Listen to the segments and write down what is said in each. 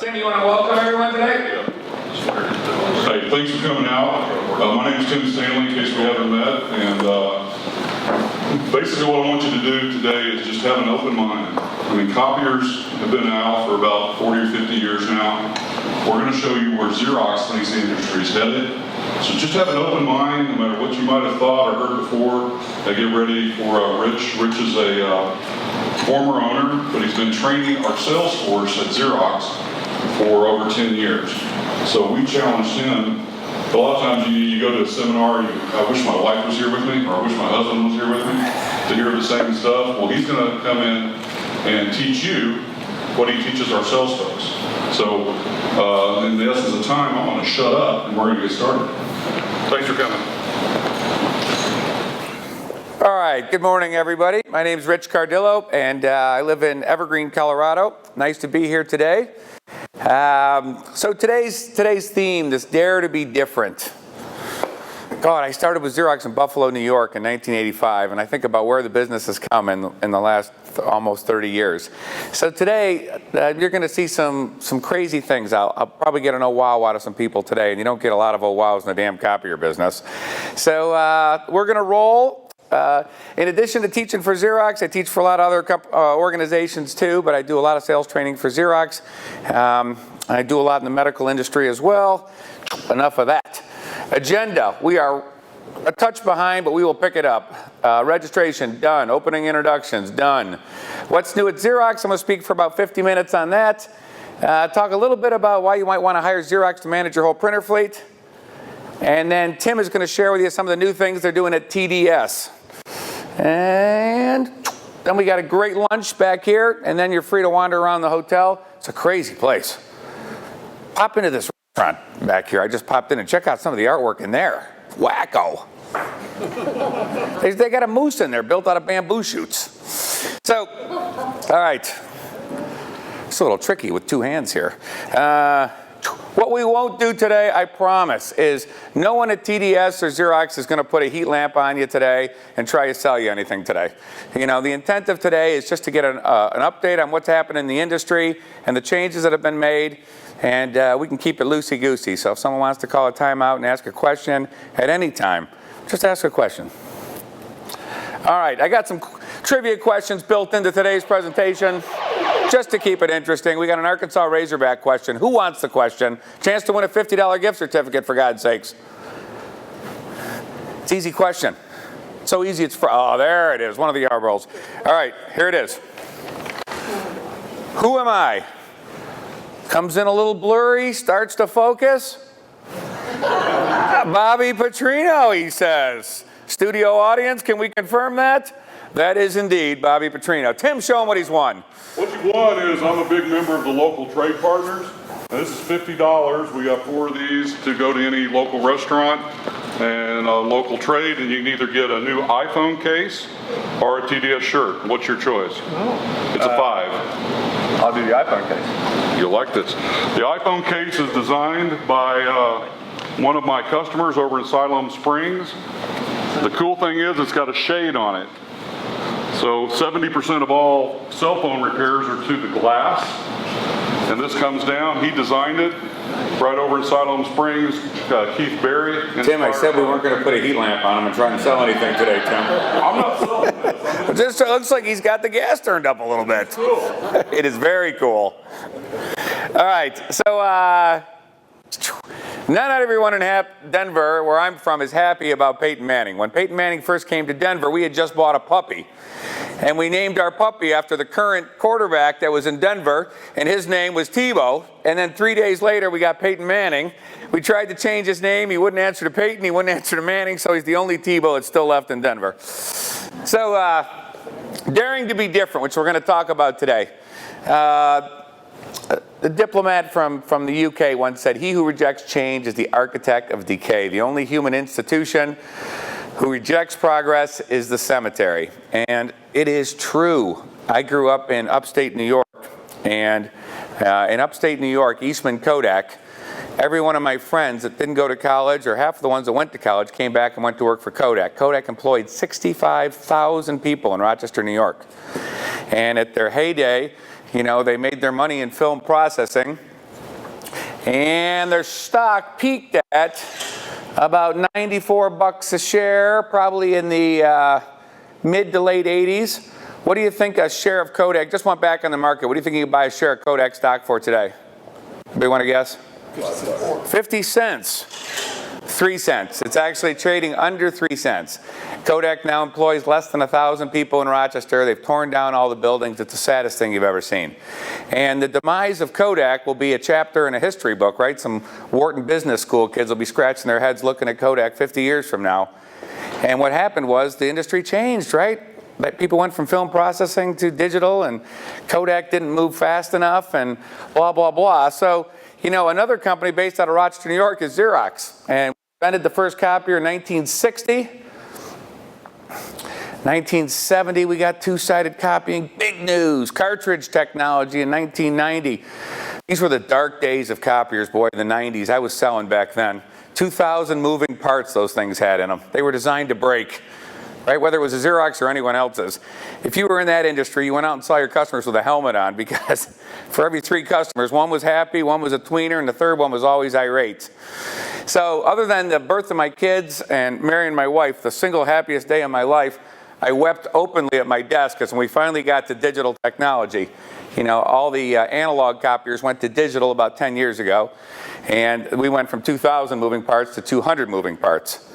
Tim, you want to welcome everyone today? Hey, thanks for coming out. My name is Tim Stanley, in case we haven't met, and basically what I want you to do today is just have an open mind. I mean, copiers have been out for about 40 or 50 years now. We're going to show you where Xerox thinks the industry is headed. So just have an open mind, no matter what you might have thought or heard before. Get ready for Rich. Rich is a former owner, but he's been training our sales force at Xerox for over 10 years. So we challenged him. A lot of times you go to a seminar, I wish my wife was here with me, or I wish my husband was here with me to hear the same stuff. Well, he's going to come in and teach you what he teaches our sales folks. So in the essence of time, I'm going to shut up and we're going to get started. Thanks for coming. All right, good morning, everybody. My name is Rich Cardillo, and I live in Evergreen, Colorado. Nice to be here today. So today's theme, this dare to be different. God, I started with Xerox in Buffalo, New York in 1985, and I think about where the business has come in the last almost 30 years. So today, you're going to see some crazy things. I'll probably get an oh wow out of some people today, and you don't get a lot of oh wows in the damn copier business. So we're going to roll. In addition to teaching for Xerox, I teach for a lot of other organizations too, but I do a lot of sales training for Xerox. I do a lot in the medical industry as well. Enough of that. Agenda, we are a touch behind, but we will pick it up. Registration, done. Opening introductions, done. What's new at Xerox? I'm going to speak for about 50 minutes on that. Talk a little bit about why you might want to hire Xerox to manage your whole printer fleet. And then Tim is going to share with you some of the new things they're doing at TDS. And then we got a great lunch back here, and then you're free to wander around the hotel. It's a crazy place. Pop into this restaurant back here. I just popped in and check out some of the artwork in there. Wacko. They got a moose in there built out of bamboo shoots. So, all right. It's a little tricky with two hands here. What we won't do today, I promise, is no one at TDS or Xerox is going to put a heat lamp on you today and try to sell you anything today. You know, the intent of today is just to get an update on what's happened in the industry and the changes that have been made, and we can keep it loosey-goosey. So if someone wants to call a timeout and ask a question at any time, just ask a question. All right, I got some trivia questions built into today's presentation. Just to keep it interesting, we got an Arkansas Razorback question. Who wants the question? Chance to win a $50 gift certificate, for God's sakes. It's an easy question. So easy it's oh, there it is, one of the Yarboroughs. All right, here it is. Who am I? Comes in a little blurry, starts to focus. Bobby Petrino, he says. Studio audience, can we confirm that? That is indeed Bobby Petrino. Tim, show him what he's won. What you won is I'm a big member of the local trade partners. And this is $50. We got 4 of these to go to any local restaurant and a local trade, and you can either get a new iPhone case or a TDS shirt. What's your choice? It's a 5. I'll do the iPhone case. You'll like this. The iPhone case is designed by one of my customers over in Siloam Springs. The cool thing is it's got a shade on it. So 70% of all cell phone repairs are to the glass. And this comes down. He designed it right over in Siloam Springs, Keith Berry. Tim, I said we weren't going to put a heat lamp on him and try and sell anything today, Tim. I'm not selling this. It just looks like he's got the gas turned up a little bit. Cool. It is very cool. All right, so not everyone in Denver, where I'm from, is happy about Peyton Manning. When Peyton Manning first came to Denver, we had just bought a puppy. And we named our puppy after the current quarterback that was in Denver, and his name was Tebow. And then 3 days later, we got Peyton Manning. We tried to change his name. He wouldn't answer to Peyton. He wouldn't answer to Manning, so he's the only Tebow that's still left in Denver. So, daring to be different, which we're going to talk about today. The diplomat from the UK once said, "He who rejects change is the architect of decay. The only human institution who rejects progress is the cemetery." And it is true. I grew up in upstate New York, and in upstate New York, Eastman Kodak, every one of my friends that didn't go to college, or half of the ones that went to college, came back and went to work for Kodak. Kodak employed 65,000 people in Rochester, New York. And at their heyday, you know, they made their money in film processing. And their stock peaked at about 94 bucks a share, probably in the mid to late 80s. What do you think a share of Kodak, just went back on the market, what do you think you can buy a share of Kodak stock for today? Anybody want to guess? 50 cents. 3 cents. It's actually trading under 3 cents. Kodak now employs less than 1,000 people in Rochester. They've torn down all the buildings. It's the saddest thing you've ever seen. And the demise of Kodak will be a chapter in a history book, right? Some Wharton Business School kids will be scratching their heads looking at Kodak 50 years from now. And what happened was the industry changed, right? People went from film processing to digital, and Kodak didn't move fast enough, and blah, blah, blah. So, you know, another company based out of Rochester, New York is Xerox. And we invented the first copier in 1960. 1970, we got two-sided copying, big news. Cartridge technology in 1990. These were the dark days of copiers, boy, in the 90s. I was selling back then. 2,000 moving parts those things had in them. They were designed to break. Right, whether it was a Xerox or anyone else's. If you were in that industry, you went out and saw your customers with a helmet on, because for every 3 customers, one was happy, one was a tweener, and the third one was always irate. So other than the birth of my kids and marrying my wife, the single happiest day of my life, I wept openly at my desk because when we finally got to digital technology, you know, all the analog copiers went to digital about 10 years ago, and we went from 2,000 moving parts to 200 moving parts.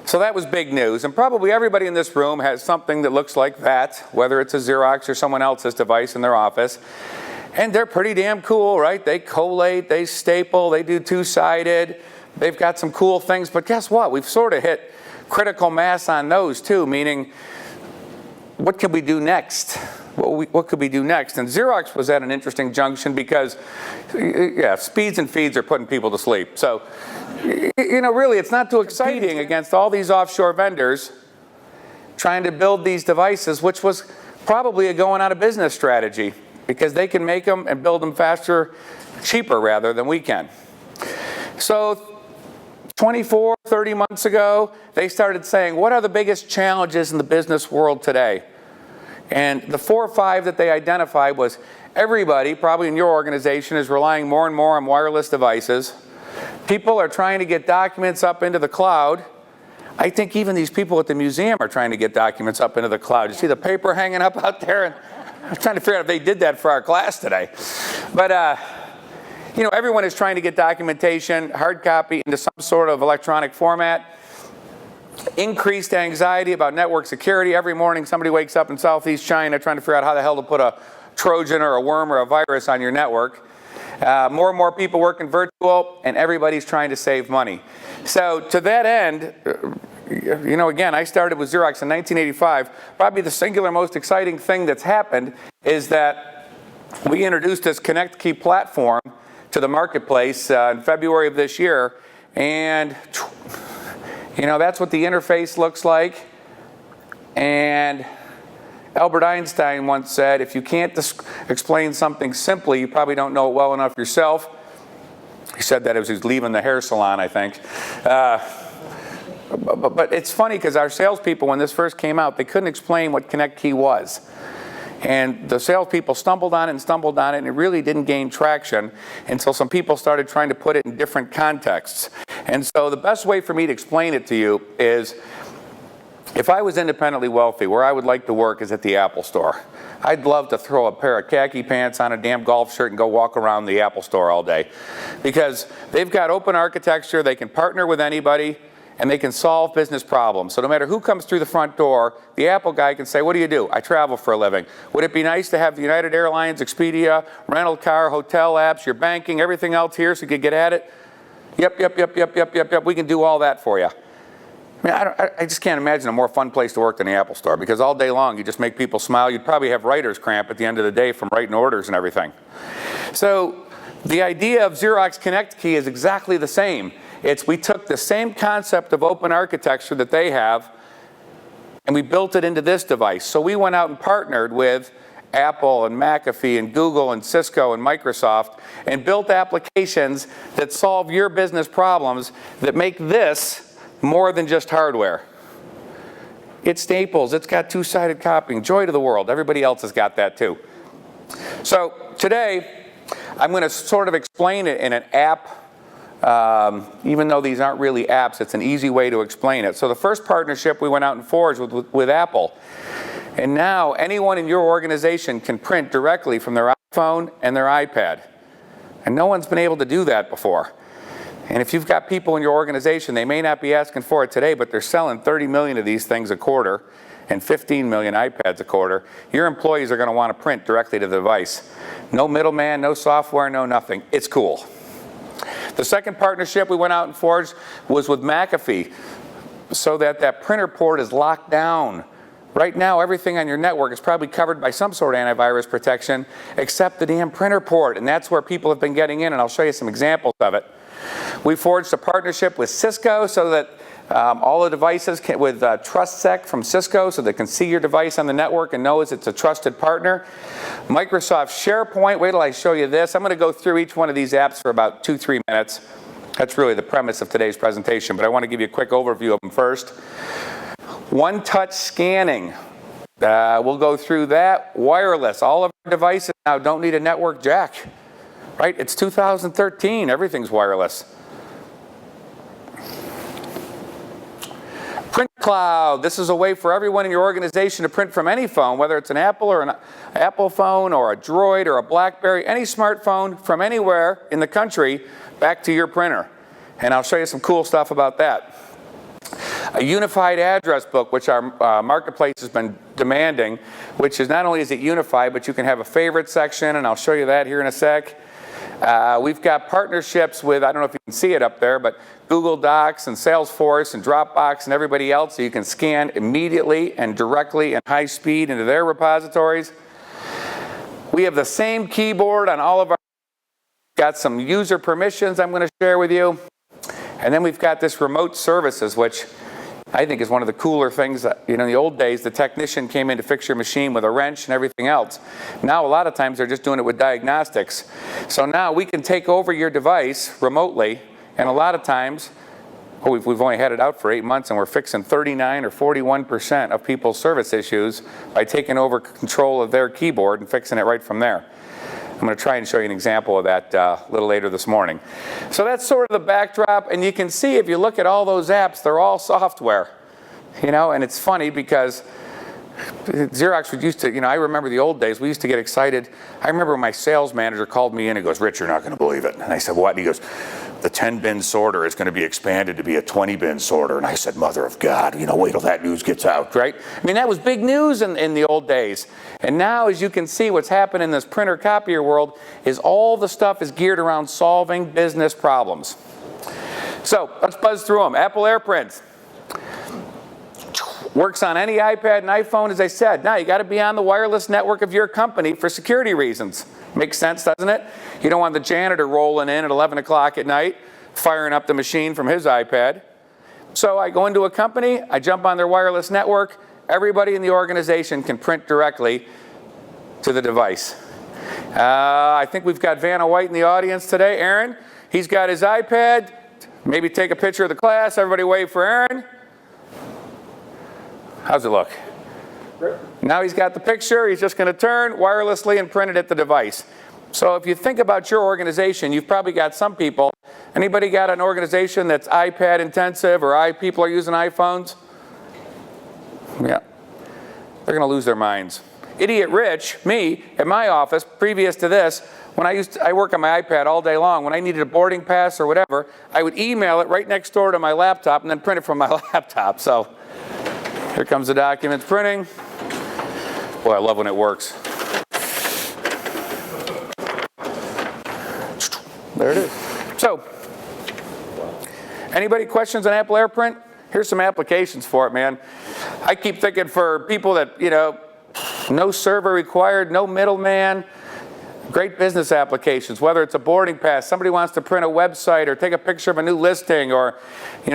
So that was big news, and probably everybody in this room has something that looks like that, whether it's a Xerox or someone else's device in their office. And they're pretty damn cool, right? They collate, they staple, they do two-sided, they've got some cool things, but guess what? We've sort of hit critical mass on those too, meaning what can we do next? What could we do next? And Xerox was at an interesting junction because, yeah, speeds and feeds are putting people to sleep. So, you know, really, it's not too exciting against all these offshore vendors trying to build these devices, which was probably a going out of business strategy because they can make them and build them faster, cheaper rather than we can. So 24, 30 months ago, they started saying, what are the biggest challenges in the business world today? And the 4 or 5 that they identified was everybody, probably in your organization, is relying more and more on wireless devices. People are trying to get documents up into the cloud. I think even these people at the museum are trying to get documents up into the cloud. You see the paper hanging up out there? And I'm trying to figure out if they did that for our class today. But, you know, everyone is trying to get documentation, hard copy, into some sort of electronic format. Increased anxiety about network security. Every morning somebody wakes up in Southeast China trying to figure out how the hell to put a Trojan or a worm or a virus on your network. More and more people working virtual, and everybody's trying to save money. So to that end, you know, again, I started with Xerox in 1985. Probably the singular most exciting thing that's happened is that we introduced this Connect Key platform to the marketplace in February of this year, and you know, that's what the interface looks like. And Albert Einstein once said, if you can't explain something simply, you probably don't know it well enough yourself. He said that as he was leaving the hair salon, I think. But it's funny because our salespeople, when this first came out, they couldn't explain what Connect Key was. And the salespeople stumbled on it, and it really didn't gain traction until some people started trying to put it in different contexts. And so the best way for me to explain it to you is, if I was independently wealthy, where I would like to work is at the Apple Store. I'd love to throw a pair of khaki pants on a damn golf shirt and go walk around the Apple Store all day. Because they've got open architecture, they can partner with anybody, and they can solve business problems. So no matter who comes through the front door, the Apple guy can say, what do you do? I travel for a living. Would it be nice to have the United Airlines, Expedia, rental car, hotel apps, your banking, everything else here so you could get at it? Yep. We can do all that for you. I mean, I just can't imagine a more fun place to work than the Apple Store, because all day long you just make people smile. You'd probably have writer's cramp at the end of the day from writing orders and everything. So the idea of Xerox Connect Key is exactly the same. We took the same concept of open architecture that they have, and we built it into this device. So we went out and partnered with Apple and McAfee and Google and Cisco and Microsoft and built applications that solve your business problems that make this more than just hardware. It staples, it's got two-sided copying, joy to the world. Everybody else has got that too. So today, I'm going to sort of explain it in an app. Even though these aren't really apps, it's an easy way to explain it. So the first partnership we went out and forged with Apple. And now anyone in your organization can print directly from their iPhone and their iPad. And no one's been able to do that before. And if you've got people in your organization, they may not be asking for it today, but they're selling 30 million of these things a quarter and 15 million iPads a quarter. Your employees are going to want to print directly to the device. No middleman, no software, no nothing. It's cool. The second partnership we went out and forged was with McAfee, so that printer port is locked down. Right now, everything on your network is probably covered by some sort of antivirus protection, except the damn printer port, and that's where people have been getting in, and I'll show you some examples of it. We forged a partnership with Cisco so that all the devices with TrustSec from Cisco, so they can see your device on the network and knows it's a trusted partner. Microsoft SharePoint, wait till I show you this. I'm going to go through each one of these apps for about 2-3 minutes. That's really the premise of today's presentation, but I want to give you a quick overview of them first. One-touch scanning. We'll go through that. Wireless. All of our devices now don't need a network jack. Right? It's 2013. Everything's wireless. Print cloud. This is a way for everyone in your organization to print from any phone, whether it's an Apple or an Apple phone or a Droid or a BlackBerry, any smartphone from anywhere in the country back to your printer. And I'll show you some cool stuff about that. A unified address book, which our marketplace has been demanding, which is not only is it unified, but you can have a favorite section, and I'll show you that here in a sec. We've got partnerships with, I don't know if you can see it up there, but Google Docs and Salesforce and Dropbox and everybody else, so you can scan immediately and directly and high speed into their repositories. We have the same keyboard on all of our, got some user permissions I'm going to share with you. And then we've got this remote services, which I think is one of the cooler things that, in the old days, the technician came in to fix your machine with a wrench and everything else. Now, a lot of times, they're just doing it with diagnostics. So now we can take over your device remotely, and a lot of times, we've only had it out for 8 months, and we're fixing 39 or 41% of people's service issues by taking over control of their keyboard and fixing it right from there. I'm going to try and show you an example of that a little later this morning. So that's sort of the backdrop, and you can see if you look at all those apps, they're all software. And it's funny because Xerox used to, I remember the old days, we used to get excited. I remember my sales manager called me in and goes, "Rich, you're not going to believe it." And I said, "What?" And he goes, "The 10-bin sorter is going to be expanded to be a 20-bin sorter." And I said, "Mother of God, wait till that news gets out," right? I mean, that was big news in the old days. And now, as you can see, what's happened in this printer copier world is all the stuff is geared around solving business problems. So let's buzz through them. Apple AirPrint. Works on any iPad and iPhone, as I said. Now, you got to be on the wireless network of your company for security reasons. Makes sense, doesn't it? You don't want the janitor rolling in at 11 o'clock at night, firing up the machine from his iPad. So I go into a company, I jump on their wireless network, everybody in the organization can print directly to the device. I think we've got Vanna White in the audience today. Aaron, he's got his iPad. Maybe take a picture of the class. Everybody wave for Aaron. How's it look? Great. Now he's got the picture. He's just going to turn wirelessly and print it at the device. So if you think about your organization, you've probably got some people. Anybody got an organization that's iPad intensive or people are using iPhones? Yeah. They're going to lose their minds. Idiot Rich, me, at my office, previous to this, when I work on my iPad all day long, when I needed a boarding pass or whatever, I would email it right next door to my laptop and then print it from my laptop. So here comes the documents printing. Boy, I love when it works. There it is. So, anybody questions on Apple AirPrint? Here's some applications for it, man. I keep thinking for people that, no server required, no middleman, great business applications, whether it's a boarding pass, somebody wants to print a website or take a picture of a new listing, or,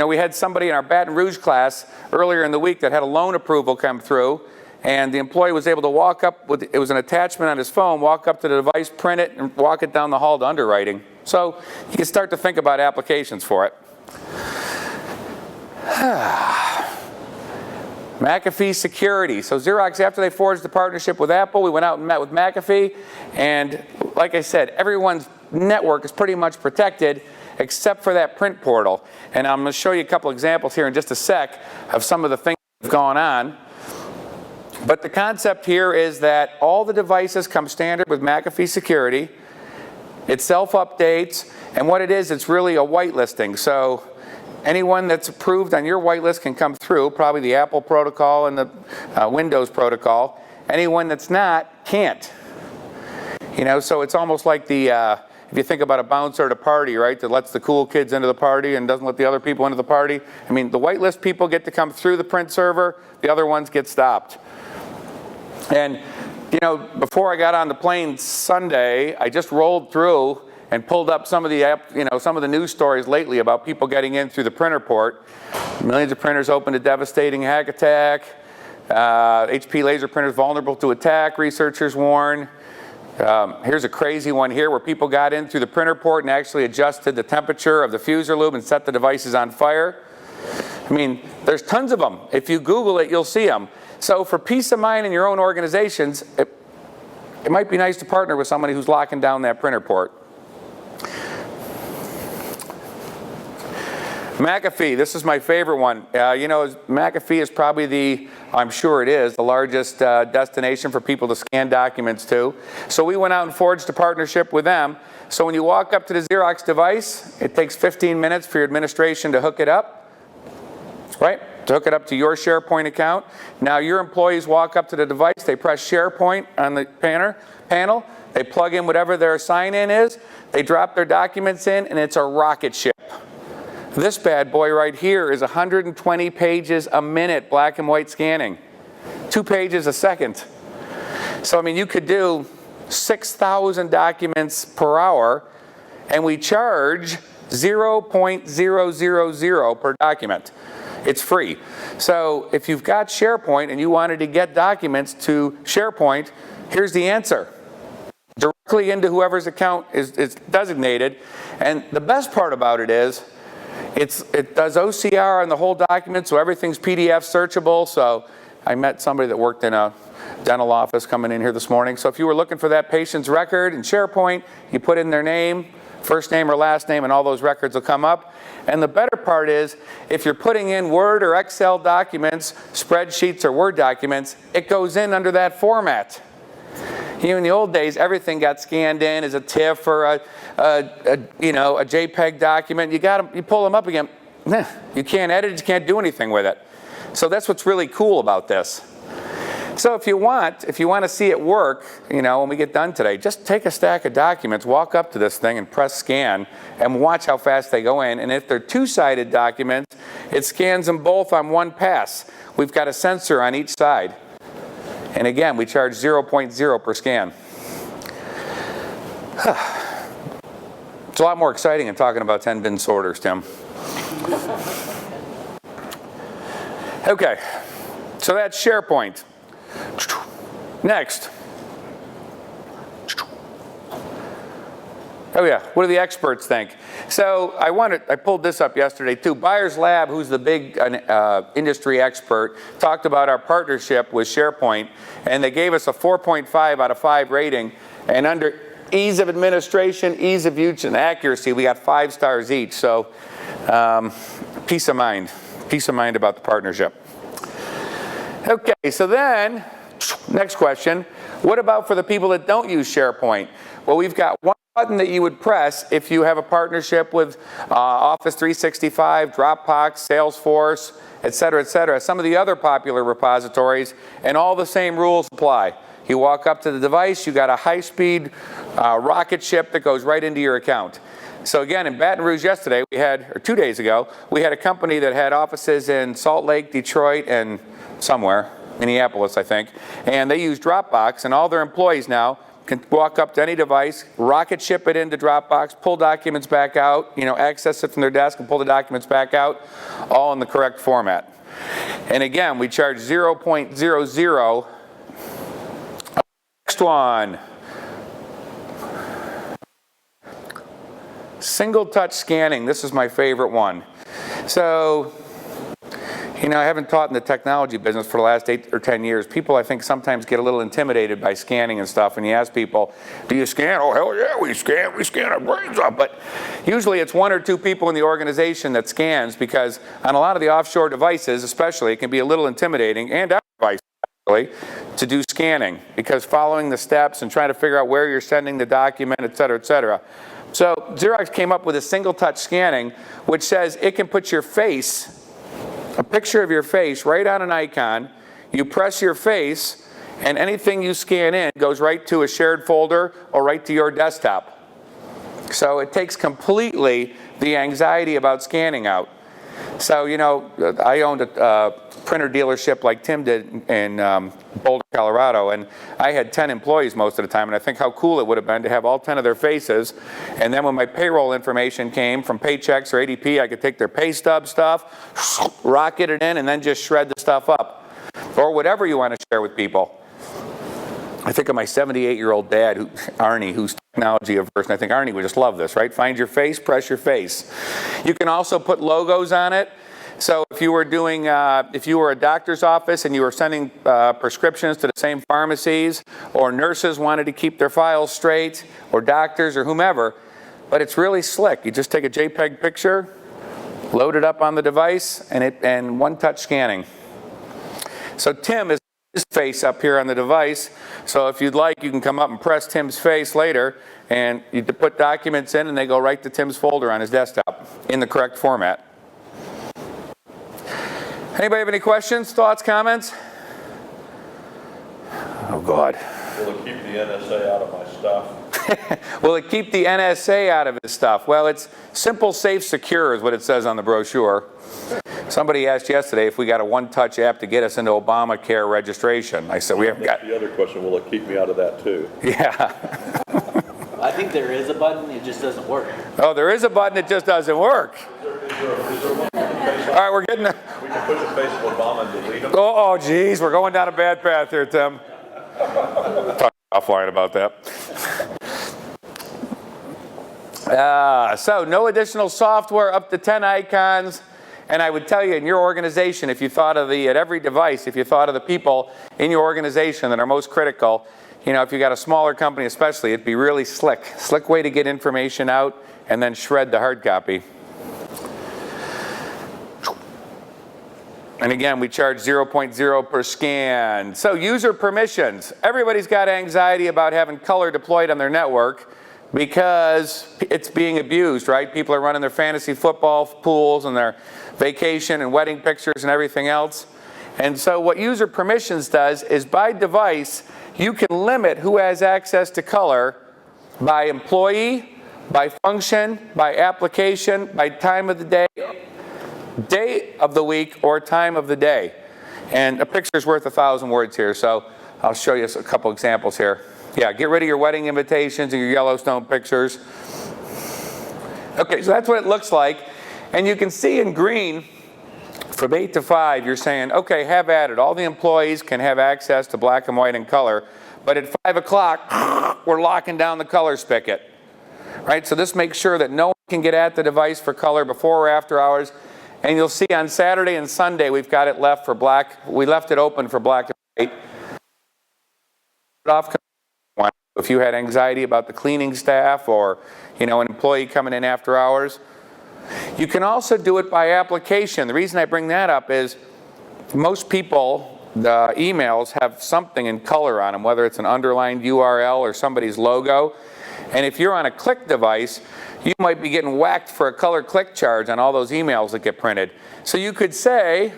we had somebody in our Baton Rouge class earlier in the week that had a loan approval come through, and the employee was able to walk up with, it was an attachment on his phone, walk up to the device, print it, and walk it down the hall to underwriting. So you can start to think about applications for it. McAfee Security. So Xerox, after they forged the partnership with Apple, we went out and met with McAfee, and like I said, everyone's network is pretty much protected except for that print portal. And I'm going to show you a couple examples here in just a sec of some of the things that have gone on. But the concept here is that all the devices come standard with McAfee Security. It self-updates, and what it is, it's really a whitelisting. So anyone that's approved on your whitelist can come through, probably the Apple protocol and the Windows protocol. Anyone that's not, can't. You know, so it's almost like the, if you think about a bouncer at a party, right, that lets the cool kids into the party and doesn't let the other people into the party. I mean, the whitelist people get to come through the print server, the other ones get stopped. And, you know, before I got on the plane Sunday, I just rolled through and pulled up some of the, some of the news stories lately about people getting in through the printer port. Millions of printers open to devastating hack attack. HP laser printers vulnerable to attack, researchers warn. Here's a crazy one here where people got in through the printer port and actually adjusted the temperature of the fuser loop and set the devices on fire. I mean, there's tons of them. If you Google it, you'll see them. So for peace of mind in your own organizations, it might be nice to partner with somebody who's locking down that printer port. McAfee, this is my favorite one. McAfee is probably I'm sure it is, the largest destination for people to scan documents to. So we went out and forged a partnership with them. So when you walk up to the Xerox device, it takes 15 minutes for your administration to hook it up, right? To hook it up to your SharePoint account. Now your employees walk up to the device, they press SharePoint on the panel, they plug in whatever their sign-in is, they drop their documents in, and it's a rocket ship. This bad boy right here is 120 pages a minute, black and white scanning. 2 pages a second. So I mean, you could do 6,000 documents per hour, and we charge 0.000 per document. It's free. So if you've got SharePoint and you wanted to get documents to SharePoint, here's the answer. Directly into whoever's account is designated. And the best part about it is, it does OCR on the whole document, so everything's PDF searchable. So I met somebody that worked in a dental office coming in here this morning. So if you were looking for that patient's record in SharePoint, you put in their name, first name or last name, and all those records will come up. And the better part is, if you're putting in Word or Excel documents, spreadsheets or Word documents, it goes in under that format. You know, in the old days, everything got scanned in as a TIFF or a JPEG document. You pull them up again. You can't edit it, you can't do anything with it. So that's what's really cool about this. So if you want to see it work, when we get done today, just take a stack of documents, walk up to this thing and press scan, and watch how fast they go in. And if they're two-sided documents, it scans them both on one pass. We've got a sensor on each side. And again, we charge 0.0 per scan. It's a lot more exciting than talking about 10-bin sorters, Tim. Okay, so that's SharePoint. Next. Oh yeah, what do the experts think? So I pulled this up yesterday too. Byers Lab, who's the big industry expert, talked about our partnership with SharePoint, and they gave us a 4.5 out of 5 rating. And under ease of administration, ease of use, and accuracy, we got 5 stars each. So peace of mind about the partnership. Okay, so then, next question, what about for the people that don't use SharePoint? Well, we've got one button that you would press if you have a partnership with Office 365, Dropbox, Salesforce, et cetera, some of the other popular repositories, and all the same rules apply. You walk up to the device, you got a high-speed rocket ship that goes right into your account. So again, in Baton Rouge yesterday, or 2 days ago, we had a company that had offices in Salt Lake, Detroit, and somewhere, Minneapolis, I think, and they use Dropbox, and all their employees now can walk up to any device, rocket ship it into Dropbox, pull documents back out, access it from their desk and pull the documents back out, all in the correct format. And again, we charge 0.00. Next one. Single touch scanning. This is my favorite one. So, You know, I haven't taught in the technology business for the last 8 or 10 years. People, I think, sometimes get a little intimidated by scanning and stuff. And you ask people, do you scan? Oh, hell yeah, we scan our brains up. But usually it's 1 or 2 people in the organization that scans, because on a lot of the offshore devices, especially, it can be a little intimidating, and our device, actually, to do scanning, because following the steps and trying to figure out where you're sending the document, et cetera, et cetera. So Xerox came up with a single touch scanning, which says it can put your face, a picture of your face, right on an icon. You press your face, and anything you scan in goes right to a shared folder or right to your desktop. So it takes completely the anxiety about scanning out. So, you know, I owned a printer dealership like Tim did in Boulder, Colorado, and I had 10 employees most of the time, and I think how cool it would have been to have all 10 of their faces, and then when my payroll information came from Paychex or ADP, I could take their pay stub stuff, rocket it in, and then just shred the stuff up, or whatever you want to share with people. I think of my 78-year-old dad, Arnie, who's technology averse, and I think Arnie would just love this, right? Find your face, press your face. You can also put logos on it. So if you were doing, if you were a doctor's office and you were sending prescriptions to the same pharmacies, or nurses wanted to keep their files straight, or doctors or whomever, but it's really slick. You just take a JPEG picture, load it up on the device, and one-touch scanning. So Tim is his face up here on the device, so if you'd like, you can come up and press Tim's face later, and you put documents in, and they go right to Tim's folder on his desktop in the correct format. Anybody have any questions, thoughts, comments? Oh, God. Will it keep the NSA out of my stuff? Will it keep the NSA out of his stuff? Well, it's simple, safe, secure is what it says on the brochure. Somebody asked yesterday if we got a one-touch app to get us into Obamacare registration. I said, we haven't got... The other question, will it keep me out of that too? Yeah. I think there is a button, it just doesn't work. Oh, there is a button, it just doesn't work. Is there one All right, we're getting... we can put the face of Obama and delete him? Oh, geez, we're going down a bad path here, Tim. Talk offline about that. So no additional software, up to 10 icons. And I would tell you, in your organization, if you thought of at every device, if you thought of the people in your organization that are most critical, you know, if you got a smaller company especially, it'd be really slick. Slick way to get information out and then shred the hard copy. And again, we charge 0.0 per scan. So user permissions. Everybody's got anxiety about having color deployed on their network because it's being abused, right? People are running their fantasy football pools and their vacation and wedding pictures and everything else. And so what user permissions does is, by device, you can limit who has access to color by employee, by function, by application, by time of the day, day of the week, or time of the day. And a picture's worth 1,000 words here, so I'll show you a couple examples here. Yeah, get rid of your wedding invitations and your Yellowstone pictures. Okay, so that's what it looks like. And you can see in green, from 8 to 5, you're saying, okay, have at it. All the employees can have access to black and white and color. But at 5 o'clock, we're locking down the color spigot. Right? So this makes sure that no one can get at the device for color before or after hours. And you'll see on Saturday and Sunday, we've got it left for black. We left it open for black and white. If you had anxiety about the cleaning staff, or, you know, an employee coming in after hours. You can also do it by application. The reason I bring that up is most people, the emails have something in color on them, whether it's an underlined URL or somebody's logo. And if you're on a click device, you might be getting whacked for a color click charge on all those emails that get printed. So you could say,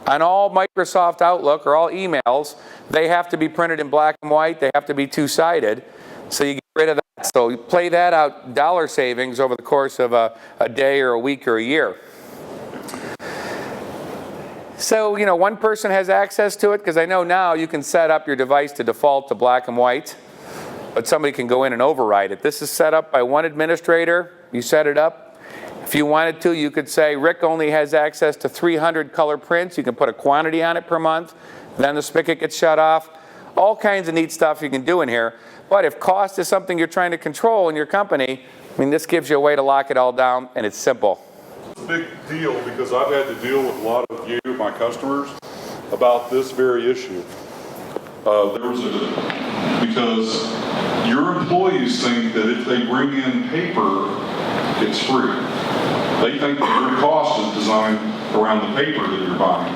on all Microsoft Outlook or all emails, they have to be printed in black and white, they have to be two-sided. So you get rid of that. So you play that out, dollar savings over the course of a day or a week or a year. So, you know, one person has access to it, because I know now you can set up your device to default to black and white, but somebody can go in and override it. This is set up by one administrator. You set it up. If you wanted to, you could say, Rick only has access to 300 color prints. You can put a quantity on it per month. Then the spigot gets shut off. All kinds of neat stuff you can do in here. But if cost is something you're trying to control in your company, I mean, this gives you a way to lock it all down, and it's simple. a big deal because I've had to deal with a lot of you, my customers, about this very issue. Because your employees think that if they bring in paper, it's free. They think that your cost is designed around the paper that you're buying.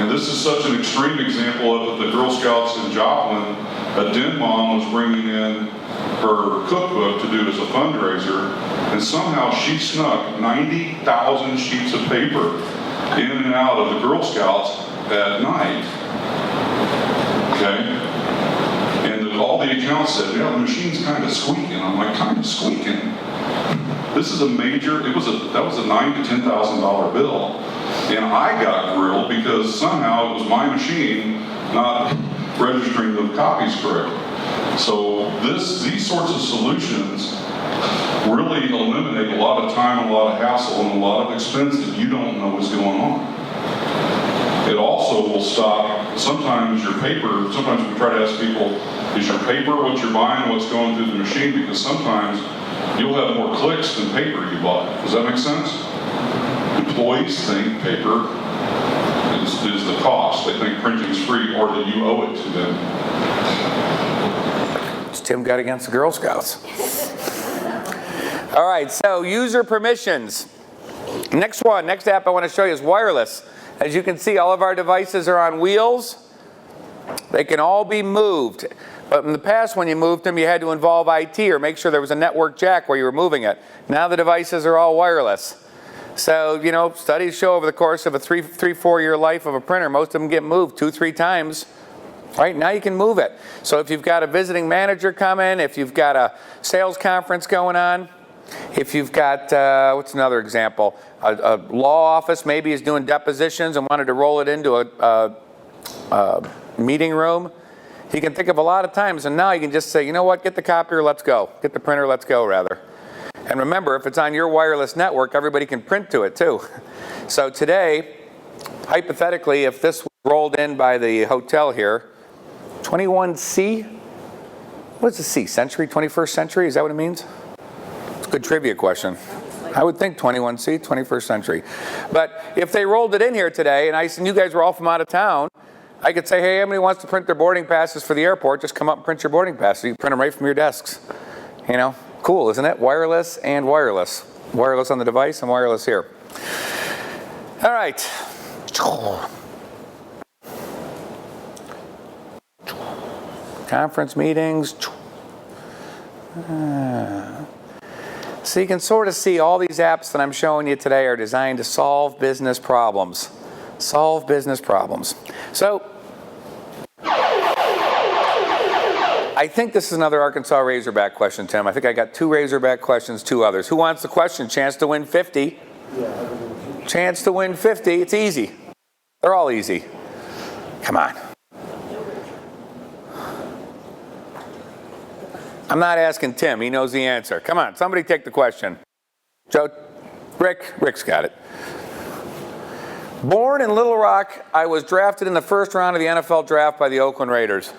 And this is such an extreme example of it. The Girl Scouts in Joplin, a den mom was bringing in her cookbook to do as a fundraiser, and somehow she snuck 90,000 sheets of paper in and out of the Girl Scouts at night. Okay? And all the accounts said, yeah, the machine's kind of squeaking. I'm like, kind of squeaking? This is a major, that was a $9,000 to $10,000 bill. And I got grilled because somehow it was my machine not registering the copies correctly. So these sorts of solutions really eliminate a lot of time, a lot of hassle, and a lot of expense that you don't know is going on. It also will stop, sometimes your paper, sometimes we try to ask people, is your paper what you're buying, what's going through the machine? Because sometimes you'll have more clicks than paper you bought. Does that make sense? Employees think paper is the cost. They think printing is free or that you owe it to them. What's Tim got against the Girl Scouts? All right, so user permissions. Next app I want to show you is wireless. As you can see, all of our devices are on wheels. They can all be moved. But in the past, when you moved them, you had to involve IT or make sure there was a network jack where you were moving it. Now the devices are all wireless. So, you know, studies show over the course of a 4 year life of a printer, most of them get moved 2-3 times. Right, now you can move it. So if you've got a visiting manager come in, if you've got a sales conference going on, if you've got, what's another example? A law office maybe is doing depositions and wanted to roll it into a meeting room. You can think of a lot of times, and now you can just say, you know what, get the copier, let's go. Get the printer, let's go, rather. And remember, if it's on your wireless network, everybody can print to it, too. So today, hypothetically, if this was rolled in by the hotel here, 21C, what's the C, century, 21st century, is that what it means? It's a good trivia question. I would think 21C, 21st century. But if they rolled it in here today, and you guys were all from out of town, I could say, hey, anybody wants to print their boarding passes for the airport, just come up and print your boarding passes. You can print them right from your desks. You know, cool, isn't it? Wireless and wireless. Wireless on the device and wireless here. All right. Conference meetings. So you can sort of see all these apps that I'm showing you today are designed to solve business problems. Solve business problems. So, I think this is another Arkansas Razorback question, Tim. I think I got 2 Razorback questions, 2 others. Who wants the question? Chance to win 50. Chance to win 50. It's easy. They're all easy. Come on. I'm not asking Tim. He knows the answer. Come on, somebody take the question. Joe, Rick's got it. Born in Little Rock, I was drafted in the first round of the NFL draft by the Oakland Raiders.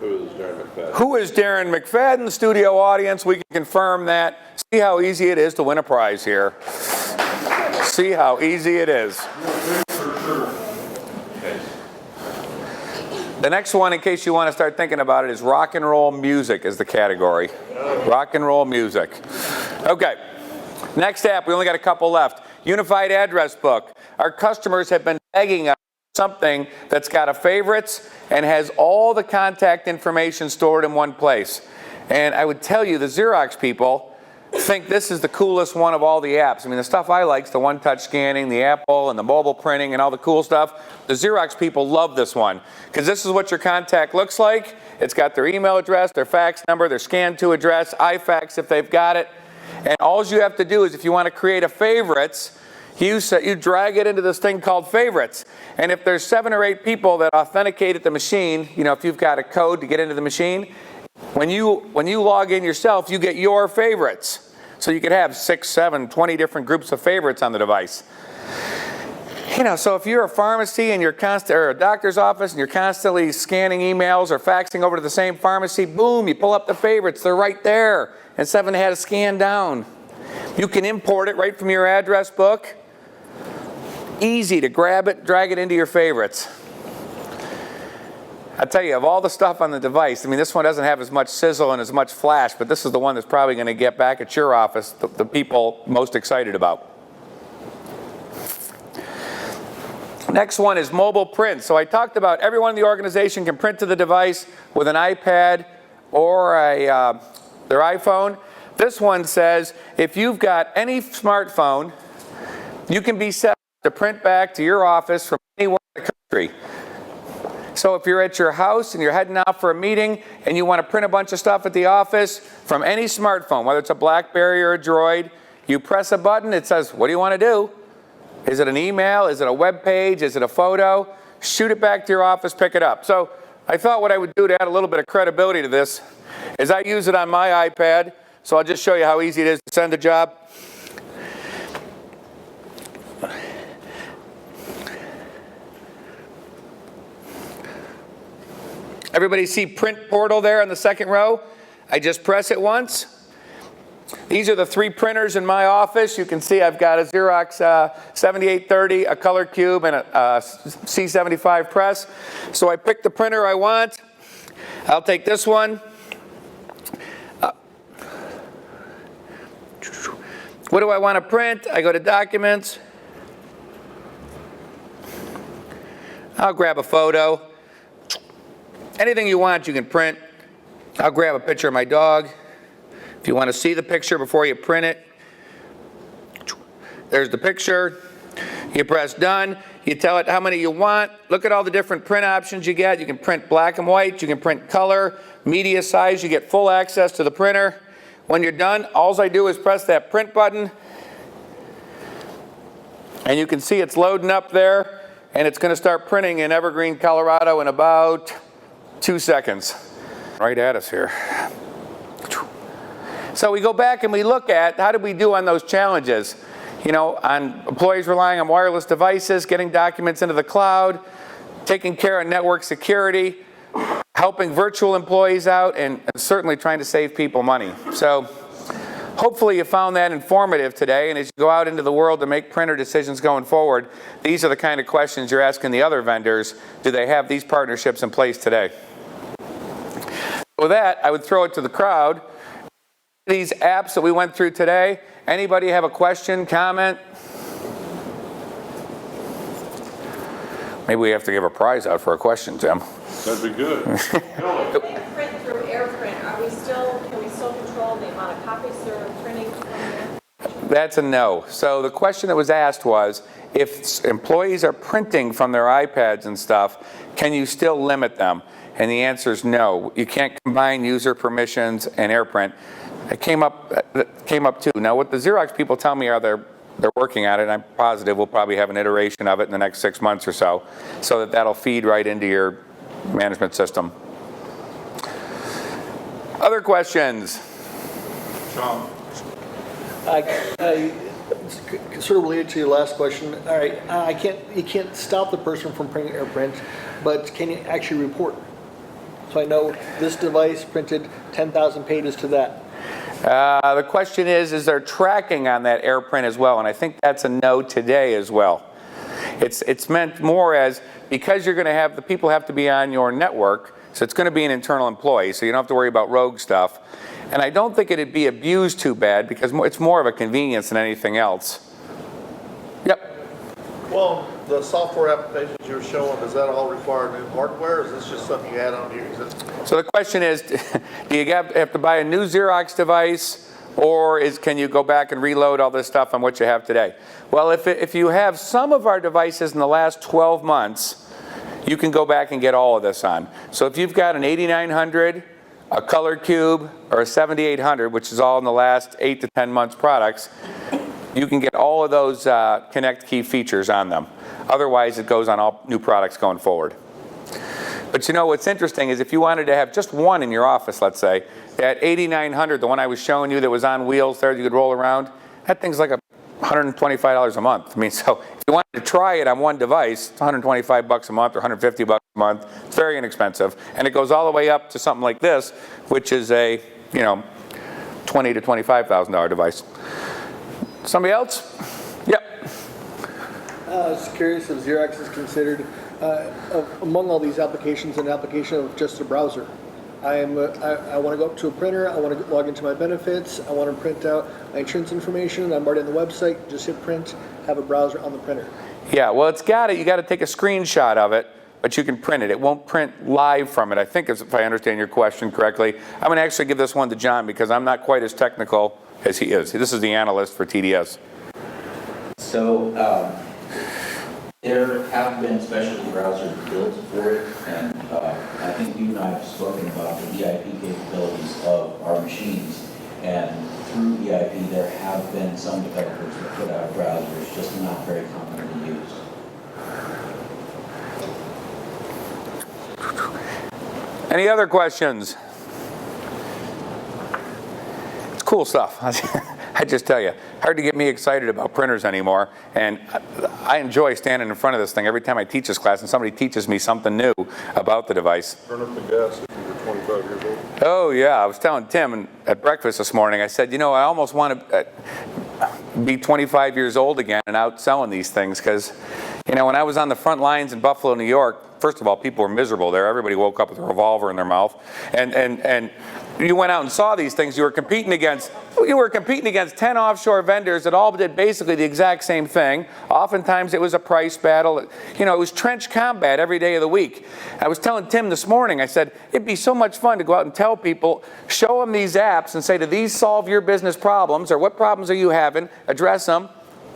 Who is Darren McFadden? Who is Darren McFadden? Studio audience, we can confirm that. See how easy it is to win a prize here. See how easy it is. The next one, in case you want to start thinking about it, is rock and roll music is the category. Rock and roll music. Okay. Next app, we only got a couple left. Unified address book. Our customers have been begging us for something that's got a favorites and has all the contact information stored in one place. And I would tell you, the Xerox people think this is the coolest one of all the apps. I mean, the stuff I like is the one-touch scanning, the Apple and the mobile printing and all the cool stuff. The Xerox people love this one because this is what your contact looks like. It's got their email address, their fax number, their scan to address, iFax if they've got it. And all you have to do is if you want to create a favorites, you drag it into this thing called favorites. And if there's 7 or 8 people that authenticate at the machine, you know, if you've got a code to get into the machine, when you log in yourself, you get your favorites. So you could have 6, 7, 20 different groups of favorites on the device. You know, so if you're a pharmacy and you're or a doctor's office and you're constantly scanning emails or faxing over to the same pharmacy, boom, you pull up the favorites. They're right there. Instead of having to scan down. You can import it right from your address book. Easy to grab it, drag it into your favorites. I tell you, of all the stuff on the device, I mean, this one doesn't have as much sizzle and as much flash, but this is the one that's probably going to get back at your office the people most excited about. Next one is mobile print. So I talked about everyone in the organization can print to the device with an iPad or their iPhone. This one says if you've got any smartphone, you can be set to print back to your office from anywhere in the country. So if you're at your house and you're heading out for a meeting and you want to print a bunch of stuff at the office from any smartphone, whether it's a BlackBerry or a Droid, you press a button, it says, what do you want to do? Is it an email? Is it a web page? Is it a photo? Shoot it back to your office, pick it up. So I thought what I would do to add a little bit of credibility to this is I use it on my iPad. So I'll just show you how easy it is to send a job. Everybody see print portal there on the second row? I just press it once. These are the 3 printers in my office. You can see I've got a Xerox 7830, a color cube, and a C75 press. So I pick the printer I want. I'll take this one. What do I want to print? I go to Documents. I'll grab a photo. Anything you want you can print. I'll grab a picture of my dog. If you want to see the picture before you print it, there's the picture. You press done. You tell it how many you want. Look at all the different print options you get. You can print black and white. You can print color, media size. You get full access to the printer. When you're done, all I do is press that print button. And you can see it's loading up there. And it's going to start printing in Evergreen, Colorado in about 2 seconds. Right at us here. So we go back and we look at how did we do on those challenges. You know, on employees relying on wireless devices, getting documents into the cloud, taking care of network security, helping virtual employees out, and certainly trying to save people money. So hopefully you found that informative today, and as you go out into the world to make printer decisions going forward, these are the kind of questions you're asking the other vendors. Do they have these partnerships in place today? With that, I would throw it to the crowd. These apps that we went through today, anybody have a question, comment? Maybe we have to give a prize out for a question, Tim. That'd be good. If we print through AirPrint, can we still control the amount of copies they're printing from there? That's a no. So the question that was asked was, if employees are printing from their iPads and stuff, can you still limit them? And the answer is no. You can't combine user permissions and AirPrint. It came up too. Now what the Xerox people tell me are they're working on it, and I'm positive we'll probably have an iteration of it in the next 6 months or so that that'll feed right into your management system. Other questions? Sean? Sort of related to your last question. All right, you can't stop the person from printing AirPrint, but can you actually report? So I know this device printed 10,000 pages to that. The question is there tracking on that AirPrint as well? And I think that's a no today as well. It's meant more as, because you're going to have, the people have to be on your network, so it's going to be an internal employee, so you don't have to worry about rogue stuff. And I don't think it'd be abused too bad, because it's more of a convenience than anything else. Yep. Well, the software applications you're showing, does that all require new hardware, or is this just something you add on to your existing? So the question is, do you have to buy a new Xerox device, or can you go back and reload all this stuff on what you have today? Well, if you have some of our devices in the last 12 months, you can go back and get all of this on. So if you've got an 8900, a color cube, or a 7800, which is all in the last 8 to 10 months products, you can get all of those Connect Key features on them. Otherwise, it goes on all new products going forward. But you know what's interesting is if you wanted to have just one in your office, let's say, that 8900, the one I was showing you that was on wheels there that you could roll around, that thing's like $125 a month. I mean, so if you wanted to try it on one device, it's $125 a month or $150 a month. It's very inexpensive. And it goes all the way up to something like this, which is a, $20,000 to $25,000 device. Somebody else? Yep. I was curious if Xerox is considered, among all these applications, an application of just a browser. I want to go up to a printer, I want to log into my benefits, I want to print out my insurance information, I'm already on the website, just hit print, have a browser on the printer. Yeah, well, you got to take a screenshot of it, but you can print it. It won't print live from it, I think, if I understand your question correctly. I'm going to actually give this one to John because I'm not quite as technical as he is. This is the analyst for TDS. So there have been specialty browsers built for it, and I think you and I have spoken about the EIP capabilities of our machines. And through EIP, there have been some developers that put out browsers, just not very commonly used. Any other questions? It's cool stuff. I just tell you, hard to get me excited about printers anymore. And I enjoy standing in front of this thing every time I teach this class and somebody teaches me something new about the device. Turn up the gas if you were 25 years old. Oh yeah, I was telling Tim at breakfast this morning, I said, I almost want to be 25 years old again and out selling these things because, when I was on the front lines in Buffalo, New York, first of all, people were miserable there. Everybody woke up with a revolver in their mouth. And you went out and saw these things. You were competing against 10 offshore vendors that all did basically the exact same thing. Oftentimes it was a price battle. It was trench combat every day of the week. I was telling Tim this morning, I said, it'd be so much fun to go out and tell people, show them these apps and say, do these solve your business problems, or what problems are you having, address them.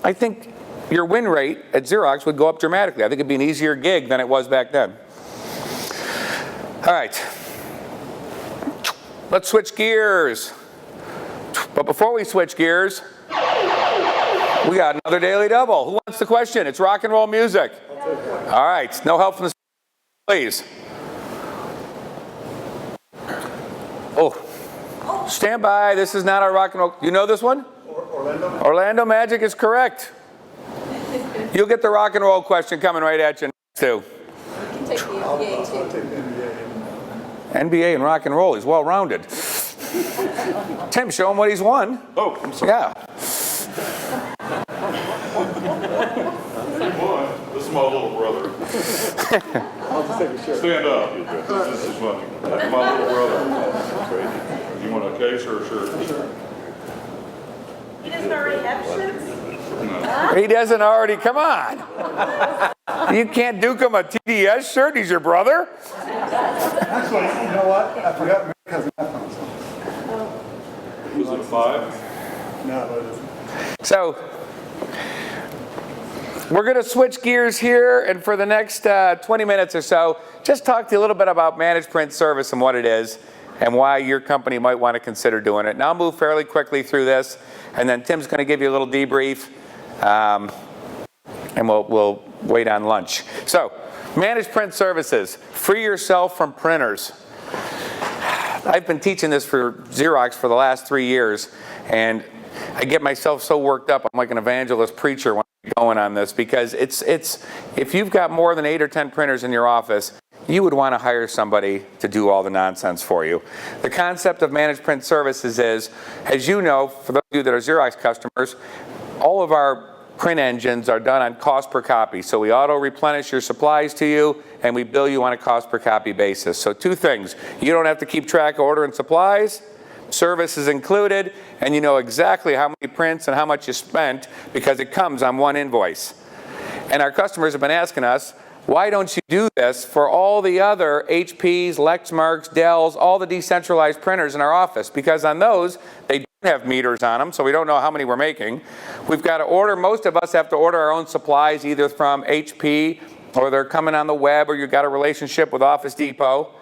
I think your win rate at Xerox would go up dramatically. I think it'd be an easier gig than it was back then. All right. Let's switch gears. But before we switch gears, we got another Daily Double. Who wants the question? It's rock and roll music. All right. No help from the please. Oh, stand by. This is not our rock and roll. You know this one? Orlando Magic is correct. You'll get the rock and roll question coming right at you next, too. You can take the NBA too. NBA and rock and roll. He's well-rounded. Tim, show him what he's won. Oh, I'm sorry. Yeah. This is my little brother. Stand up. This is funny. That's my little brother. You want a case or a shirt? He doesn't already have shirts? He doesn't already. Come on. You can't duke him a TDS shirt. He's your brother. Actually, you know what? I forgot Mary has an F on something. Was it a 5? No, it isn't. So we're going to switch gears here, and for the next 20 minutes or so, just talk to you a little bit about managed print service and what it is and why your company might want to consider doing it. Now I'll move fairly quickly through this, and then Tim's going to give you a little debrief, and we'll wait on lunch. So, managed print services. Free yourself from printers. I've been teaching this for Xerox for the last 3 years, and I get myself so worked up. I'm like an evangelist preacher when I'm going on this, because it's if you've got more than 8 or 10 printers in your office, you would want to hire somebody to do all the nonsense for you. The concept of managed print services is, as you know, for those of you that are Xerox customers, all of our print engines are done on cost per copy. So we auto-replenish your supplies to you, and we bill you on a cost per copy basis. So 2 things. You don't have to keep track of ordering supplies. Service is included, and you know exactly how many prints and how much you spent because it comes on one invoice. And our customers have been asking us, why don't you do this for all the other HPs, Lexmarks, Dells, all the decentralized printers in our office? Because on those, they don't have meters on them, so we don't know how many we're making. We've got to order, most of us have to order our own supplies either from HP or they're coming on the web, or you've got a relationship with Office Depot.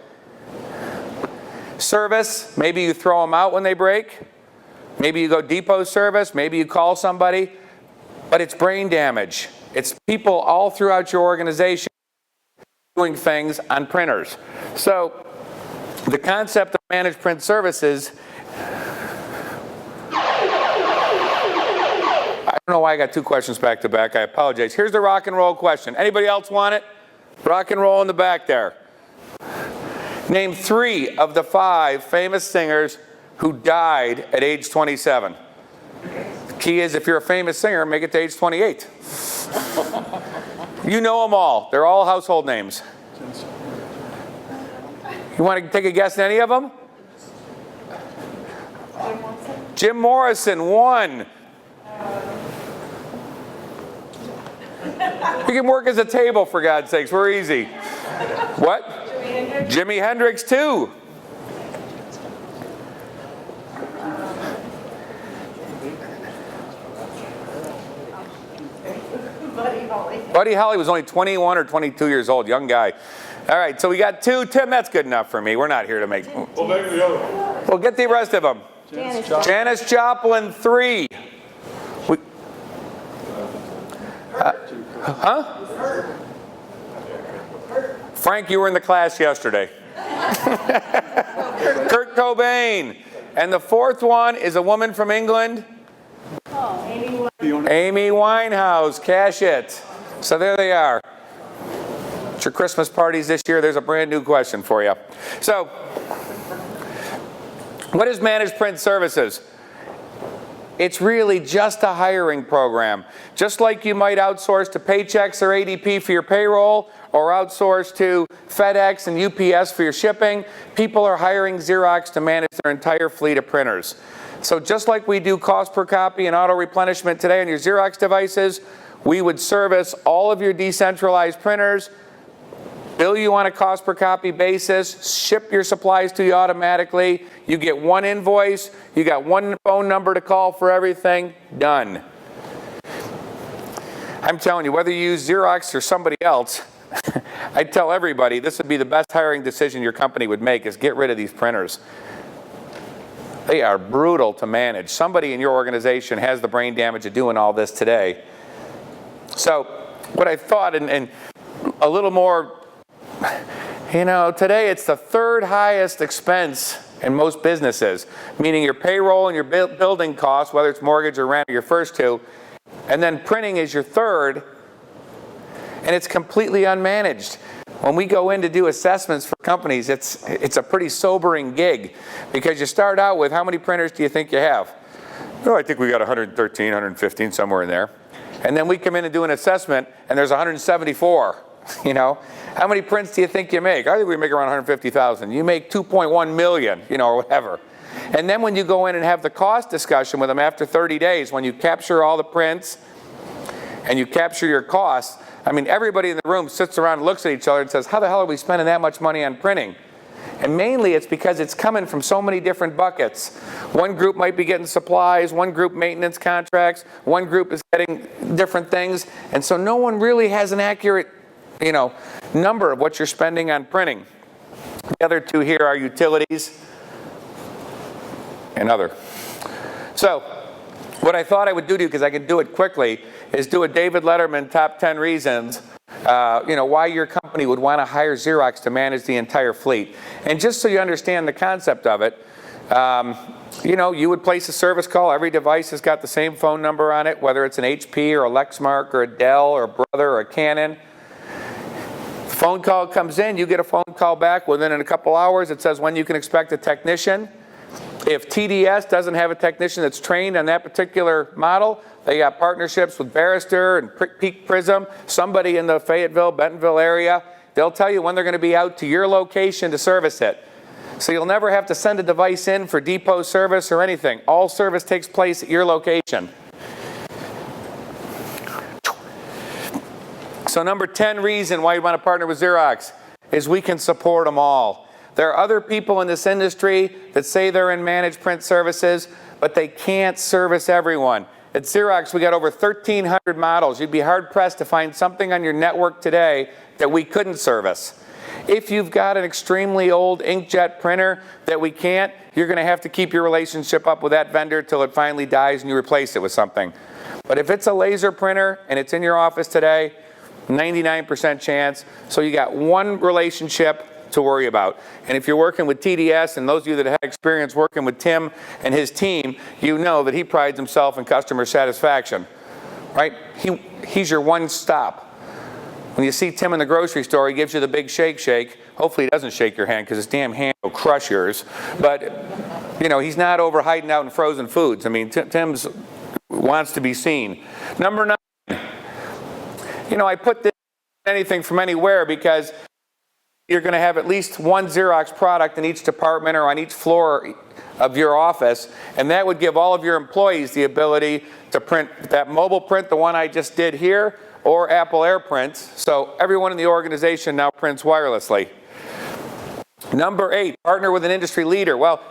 Service, maybe you throw them out when they break. Maybe you go depot service, maybe you call somebody, but it's brain damage. It's people all throughout your organization doing things on printers. So the concept of managed print services, I don't know why I got 2 questions back to back. I apologize. Here's the rock and roll question. Anybody else want it? Rock and roll in the back there. Name 3 of the 5 famous singers who died at age 27. Key is, if you're a famous singer, make it to age 28. You know them all. They're all household names. You want to take a guess at any of them? Jim Morrison, 1. You can work as a table, for God's sakes. We're easy. What? Jimi Hendrix, 2. Buddy Holly was only 21 or 22 years old, young guy. All right, so we got 2. Tim, that's good enough for me. We're not here to make... Well, maybe the other one. Well, get the rest of them. Janis Joplin, 3. Huh? Frank, you were in the class yesterday. Kurt Cobain. And the 4th one is a woman from England. Amy Winehouse. Cash it. So there they are. It's your Christmas parties this year. There's a brand new question for you. So, what is Managed Print Services? It's really just a hiring program. Just like you might outsource to Paychex or ADP for your payroll, or outsource to FedEx and UPS for your shipping, people are hiring Xerox to manage their entire fleet of printers. So just like we do cost per copy and auto replenishment today on your Xerox devices, we would service all of your decentralized printers, bill you on a cost per copy basis, ship your supplies to you automatically. You get one invoice, you got one phone number to call for everything, done. I'm telling you, whether you use Xerox or somebody else, I tell everybody this would be the best hiring decision your company would make, is get rid of these printers. They are brutal to manage. Somebody in your organization has the brain damage of doing all this today. So what I thought, and a little more, today it's the 3rd highest expense in most businesses, meaning your payroll and your building costs, whether it's mortgage or rent, are your first 2, and then printing is your 3rd, and it's completely unmanaged. When we go in to do assessments for companies, it's a pretty sobering gig, because you start out with, how many printers do you think you have? Oh, I think we got 113, 115, somewhere in there. And then we come in and do an assessment, and there's 174. How many prints do you think you make? I think we make around 150,000. You make 2.1 million, or whatever. And then when you go in and have the cost discussion with them after 30 days, when you capture all the prints and you capture your costs, I mean, everybody in the room sits around and looks at each other and says, how the hell are we spending that much money on printing? And mainly it's because it's coming from so many different buckets. One group might be getting supplies, one group maintenance contracts, one group is getting different things. And so no one really has an accurate, number of what you're spending on printing. The other 2 here are utilities and other. So what I thought I would do to you, because I could do it quickly, is do a David Letterman top 10 reasons why your company would want to hire Xerox to manage the entire fleet. And just so you understand the concept of it, you would place a service call. Every device has got the same phone number on it, whether it's an HP or a Lexmark or a Dell or a Brother or a Canon. Phone call comes in, you get a phone call back within a couple hours. It says when you can expect a technician. If TDS doesn't have a technician that's trained on that particular model, they got partnerships with Barrister and Peak Prism, somebody in the Fayetteville, Bentonville area. They'll tell you when they're going to be out to your location to service it. So you'll never have to send a device in for depot service or anything. All service takes place at your location. So number 10 reason why you want to partner with Xerox is we can support them all. There are other people in this industry that say they're in managed print services, but they can't service everyone. At Xerox, we got over 1,300 models. You'd be hard-pressed to find something on your network today that we couldn't service. If you've got an extremely old inkjet printer that we can't, you're going to have to keep your relationship up with that vendor till it finally dies and you replace it with something. But if it's a laser printer and it's in your office today, 99% chance. So you got one relationship to worry about. And if you're working with TDS, and those of you that have experience working with Tim and his team, you know that he prides himself in customer satisfaction, right? He's your one stop. When you see Tim in the grocery store, he gives you the big shake. Hopefully he doesn't shake your hand because his damn hand will crush yours. But, he's not over hiding out in frozen foods. I mean, Tim's wants to be seen. Number 9, you know, I put this anything from anywhere because you're going to have at least one Xerox product in each department or on each floor of your office, and that would give all of your employees the ability to print that mobile print, the one I just did here, or Apple AirPrint. So everyone in the organization now prints wirelessly. Number 8, partner with an industry leader. Well,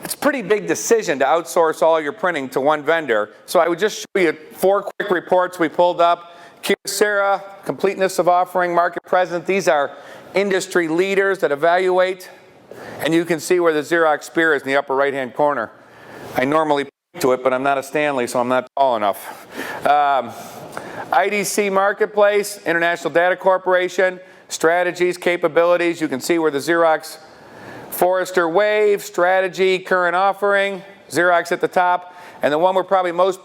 it's a pretty big decision to outsource all your printing to one vendor. So I would just show you 4 quick reports we pulled up. Kyocera, completeness of offering, market presence. These are industry leaders that evaluate. And you can see where the Xerox spear is in the upper right-hand corner. I normally point to it, but I'm not a Stanley, so I'm not tall enough. IDC Marketplace, International Data Corporation, strategies, capabilities. You can see where the Xerox Forrester Wave, strategy, current offering, Xerox at the top. And the one we're probably most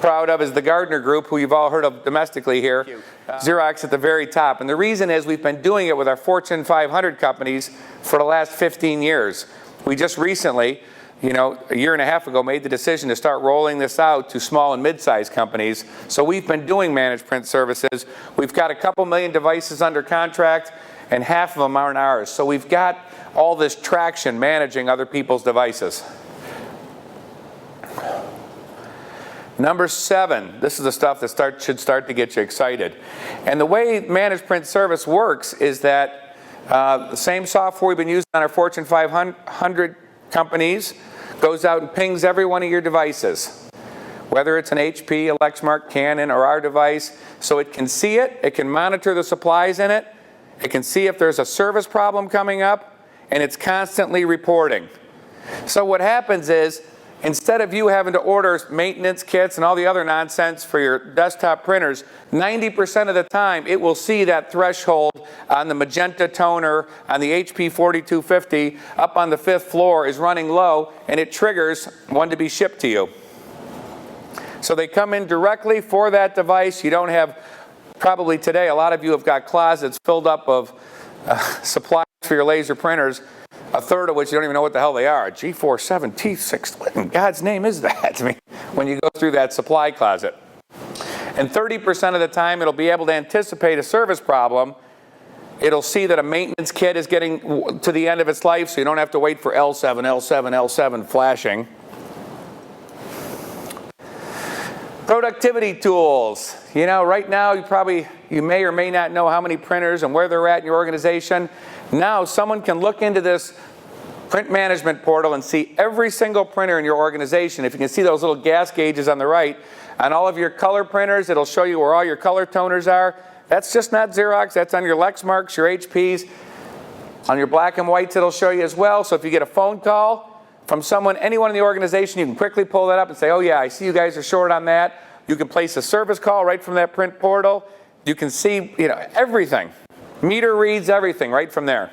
proud of is the Gardner Group, who you've all heard of domestically here. Xerox at the very top. And the reason is we've been doing it with our Fortune 500 companies for the last 15 years. We just recently, you know, a year and a half ago, made the decision to start rolling this out to small and mid-sized companies. So we've been doing managed print services. We've got a couple million devices under contract, and half of them aren't ours. So we've got all this traction managing other people's devices. Number 7, this is the stuff that should start to get you excited. And the way managed print service works is that the same software we've been using on our Fortune 500 companies goes out and pings every one of your devices, whether it's an HP, a Lexmark, Canon, or our device. So it can see it, it can monitor the supplies in it, it can see if there's a service problem coming up, and it's constantly reporting. So what happens is, instead of you having to order maintenance kits and all the other nonsense for your desktop printers, 90% of the time it will see that threshold on the magenta toner on the HP 4250 up on the 5th floor is running low, and it triggers one to be shipped to you. So they come in directly for that device. You don't have, probably today, a lot of you have got closets filled up of supplies for your laser printers, a third of which you don't even know what the hell they are. G47 T6, what in God's name is that? I mean, when you go through that supply closet. And 30% of the time it'll be able to anticipate a service problem. It'll see that a maintenance kit is getting to the end of its life, so you don't have to wait for L7, L7, L7 flashing. Productivity tools. You know, right now you may or may not know how many printers and where they're at in your organization. Now someone can look into this print management portal and see every single printer in your organization. If you can see those little gas gauges on the right, on all of your color printers, it'll show you where all your color toners are. That's just not Xerox, that's on your Lexmarks, your HPs. On your black and whites, it'll show you as well. So if you get a phone call from someone, anyone in the organization, you can quickly pull that up and say, oh yeah, I see you guys are short on that. You can place a service call right from that print portal. You can see, you know, everything. Meter reads everything right from there.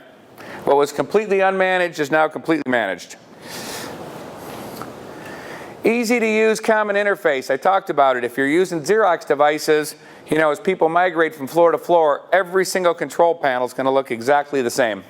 What was completely unmanaged is now completely managed. Easy to use common interface. I talked about it. If you're using Xerox devices, you know, as people migrate from floor to floor, every single control panel is going to look exactly the same.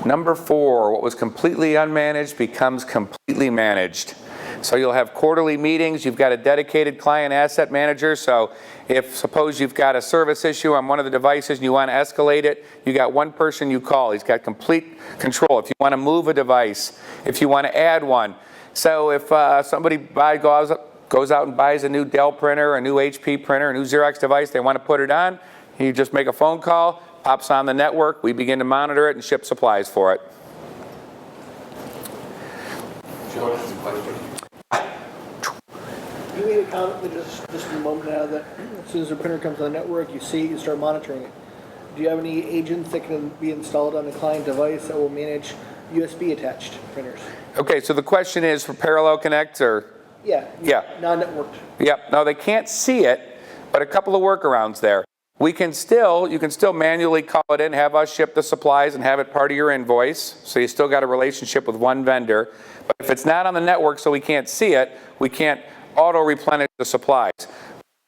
Number 4, what was completely unmanaged becomes completely managed. So you'll have quarterly meetings. You've got a dedicated client asset manager. So if suppose you've got a service issue on one of the devices and you want to escalate it, you got one person you call. He's got complete control. If you want to move a device, if you want to add one. So if somebody goes out and buys a new Dell printer, a new HP printer, a new Xerox device, they want to put it on, you just make a phone call, pops on the network, we begin to monitor it and ship supplies for it. Joe has a question. You made a comment just a moment now that as soon as the printer comes on the network, you see it, you start monitoring it. Do you have any agents that can be installed on the client device that will manage USB attached printers? Okay, so the question is for parallel connect or? Yeah. Non-networked. Yep. No, they can't see it, but a couple of workarounds there. You can still manually call it in, have us ship the supplies and have it part of your invoice. So you still got a relationship with one vendor. But if it's not on the network so we can't see it, we can't auto-replenish the supplies.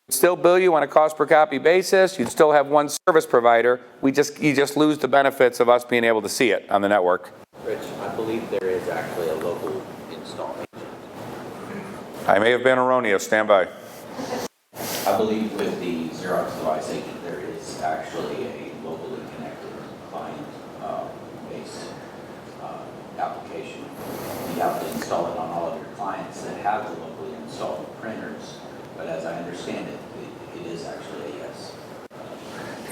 We'd still bill you on a cost per copy basis. You'd still have one service provider. You just lose the benefits of us being able to see it on the network. Rich, I believe there is actually a local install agent. I may have been erroneous. Stand by. I believe with the Xerox device agent, there is actually a locally connected client-based application. You have to install it on all of your clients that have the locally installed printers, but as I understand it, it is actually a yes.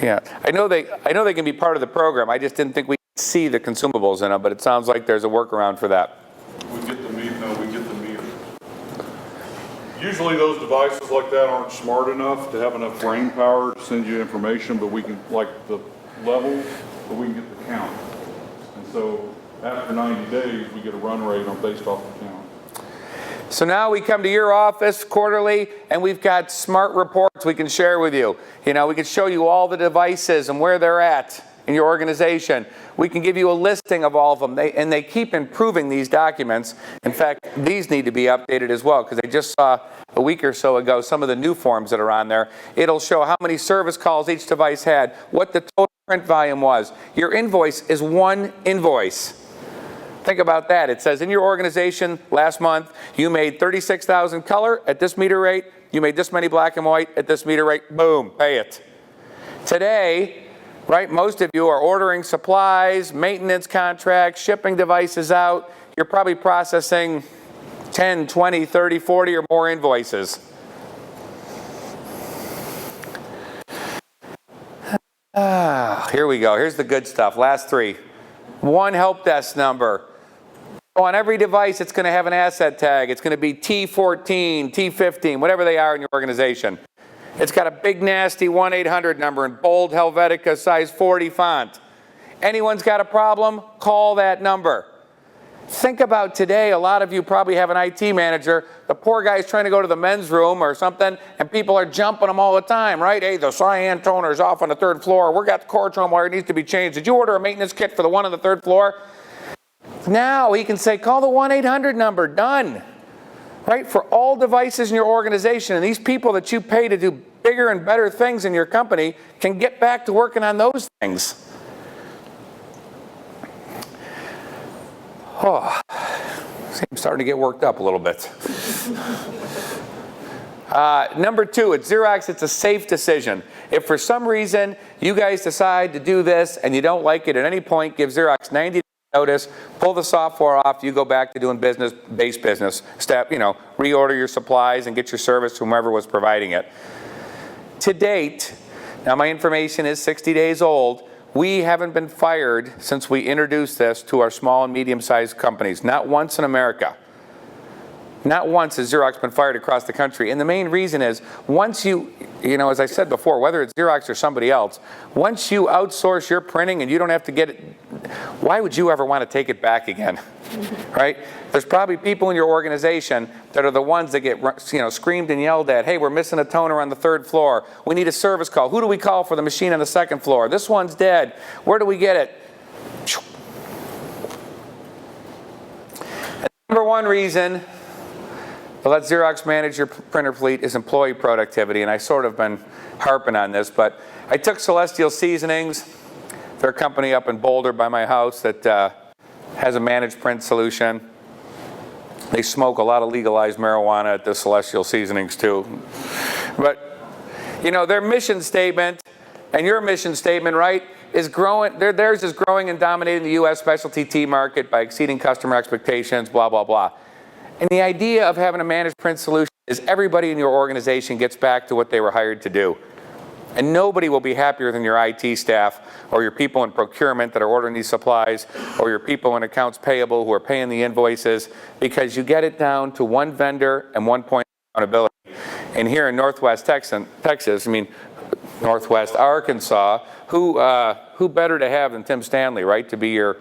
Yeah, I know they can be part of the program. I just didn't think we could see the consumables in them, but it sounds like there's a workaround for that. We get the meter, no, we get the meter. Usually those devices like that aren't smart enough to have enough brain power to send you information, but we can, like the level, but we can get the count. And so after 90 days, we get a run rate based off the count. So now we come to your office quarterly, and we've got smart reports we can share with you. You know, we can show you all the devices and where they're at in your organization. We can give you a listing of all of them, and they keep improving these documents. In fact, these need to be updated as well, because I just saw a week or so ago some of the new forms that are on there. It'll show how many service calls each device had, what the total print volume was. Your invoice is one invoice. Think about that. It says in your organization last month, you made 36,000 color at this meter rate. You made this many black and white at this meter rate. Boom, pay it. Today, right, most of you are ordering supplies, maintenance contracts, shipping devices out. You're probably processing 10, 20, 30, 40 or more invoices. Here we go. Here's the good stuff. Last three. One help desk number. On every device, it's going to have an asset tag. It's going to be T14, T15, whatever they are in your organization. It's got a big, nasty 1-800 number in bold Helvetica size 40 font. Anyone's got a problem, call that number. Think about today, a lot of you probably have an IT manager. The poor guy's trying to go to the men's room or something, and people are jumping him all the time, right? Hey, the cyan toner's off on the third floor. We got the Cortron wire, it needs to be changed. Did you order a maintenance kit for the one on the third floor? Now he can say, call the 1-800 number, done. Right? For all devices in your organization, and these people that you pay to do bigger and better things in your company can get back to working on those things. Oh, I'm starting to get worked up a little bit. Number two, at Xerox, it's a safe decision. If for some reason you guys decide to do this and you don't like it at any point, give Xerox 90 days notice, pull the software off, you go back to doing base business. Reorder your supplies and get your service from whomever was providing it. To date, now my information is 60 days old, we haven't been fired since we introduced this to our small and medium-sized companies. Not once in America. Not once has Xerox been fired across the country. And the main reason is, once you as I said before, whether it's Xerox or somebody else, once you outsource your printing and you don't have to get it, why would you ever want to take it back again? Right? There's probably people in your organization that are the ones that get screamed and yelled at. Hey, we're missing a toner on the third floor. We need a service call. Who do we call for the machine on the second floor? This one's dead. Where do we get it? And number one reason to let Xerox manage your printer fleet is employee productivity, and I sort of been harping on this, but I took Celestial Seasonings. They're a company up in Boulder by my house that has a managed print solution. They smoke a lot of legalized marijuana at the Celestial Seasonings too. But, their mission statement and your mission statement, right, is growing. Theirs is growing and dominating the U.S. specialty tea market by exceeding customer expectations, blah, blah, blah. And the idea of having a managed print solution is everybody in your organization gets back to what they were hired to do. And nobody will be happier than your IT staff or your people in procurement that are ordering these supplies or your people in accounts payable who are paying the invoices, because you get it down to one vendor and one point of accountability. And here in Northwest Texas, Northwest Arkansas, who better to have than Tim Stanley, right, to be your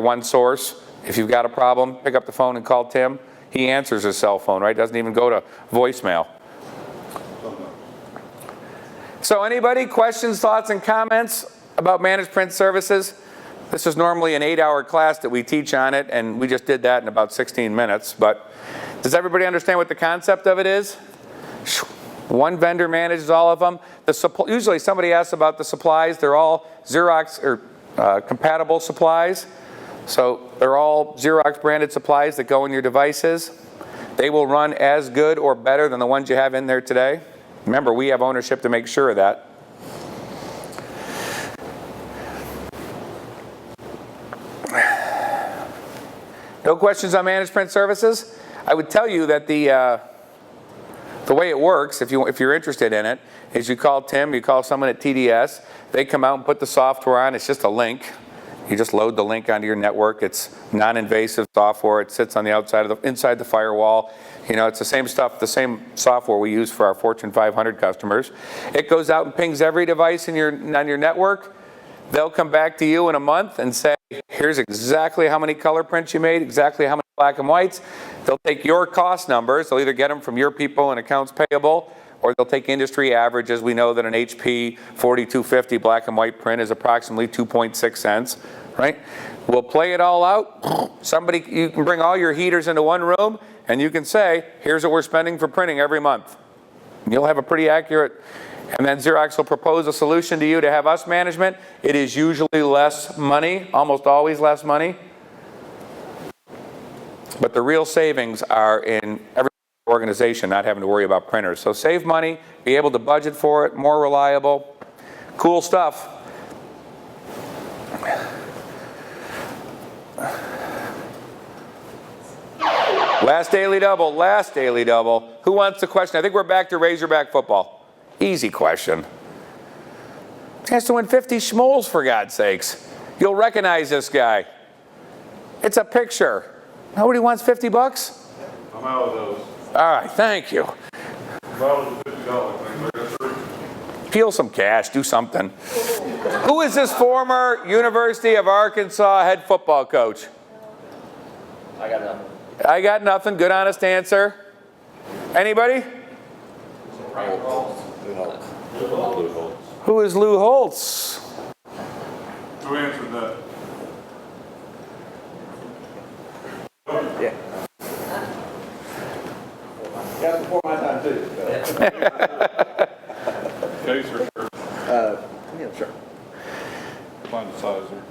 one source? If you've got a problem, pick up the phone and call Tim. He answers his cell phone, right? Doesn't even go to voicemail. So anybody, questions, thoughts, and comments about managed print services? This is normally an 8-hour class that we teach on it, and we just did that in about 16 minutes. But does everybody understand what the concept of it is? One vendor manages all of them. Usually somebody asks about the supplies. They're all Xerox or compatible supplies. So they're all Xerox branded supplies that go in your devices. They will run as good or better than the ones you have in there today. Remember, we have ownership to make sure of that. No questions on managed print services? I would tell you that the way it works, if you're interested in it, is you call Tim, you call someone at TDS, they come out and put the software on. It's just a link. You just load the link onto your network. It's non-invasive software. It sits on the inside the firewall. You know, it's the same stuff, the same software we use for our Fortune 500 customers. It goes out and pings every device on your network. They'll come back to you in a month and say, here's exactly how many color prints you made, exactly how many black and whites. They'll take your cost numbers. They'll either get them from your people in accounts payable, or they'll take industry averages. We know that an HP 4250 black and white print is approximately 2.6 cents, right? We'll play it all out. You can bring all your heaters into one room, and you can say, here's what we're spending for printing every month. And you'll have a pretty accurate, and then Xerox will propose a solution to you to have us management. It is usually less money, almost always less money. But the real savings are in every organization not having to worry about printers. So save money, be able to budget for it, more reliable, cool stuff. Last daily double. Who wants the question? I think we're back to Razorback football. Easy question. Chance to win 50 schmoles, for God's sakes. You'll recognize this guy. It's a picture. Nobody wants 50 bucks? I'm out of those. All right, thank you. I'm out of the $50 thing, but that's true. Peel some cash, do something. Who is this former University of Arkansas head football coach? I got nothing. I got nothing. Good, honest answer. Anybody? Who is Lou Holtz? Who answered that? Yeah. Got it before my time too. Case or shirt? Yeah, sure. Find a size there.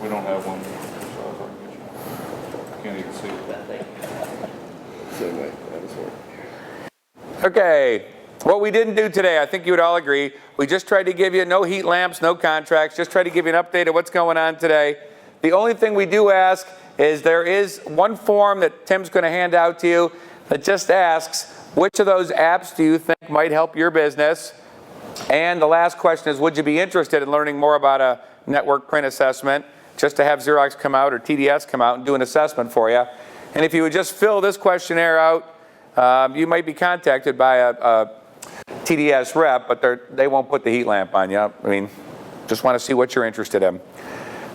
We don't have one. I can get you. Can't even see it. Same way. That was work. Okay. What we didn't do today, I think you would all agree, we just tried to give you no heat lamps, no contracts, just tried to give you an update of what's going on today. The only thing we do ask is there is one form that Tim's going to hand out to you that just asks, which of those apps do you think might help your business? And the last question is, would you be interested in learning more about a network print assessment, just to have Xerox come out or TDS come out and do an assessment for you? And if you would just fill this questionnaire out, you might be contacted by a TDS rep, but they won't put the heat lamp on you. I mean, just want to see what you're interested in.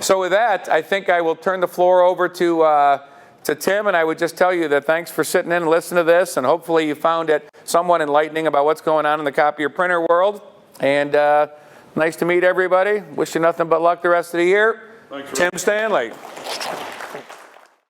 So with that, I think I will turn the floor over to Tim, and I would just tell you that thanks for sitting in and listening to this, and hopefully you found it somewhat enlightening about what's going on in the copier printer world. And nice to meet everybody. Wish you nothing but luck the rest of the year. Thanks, Tim Stanley.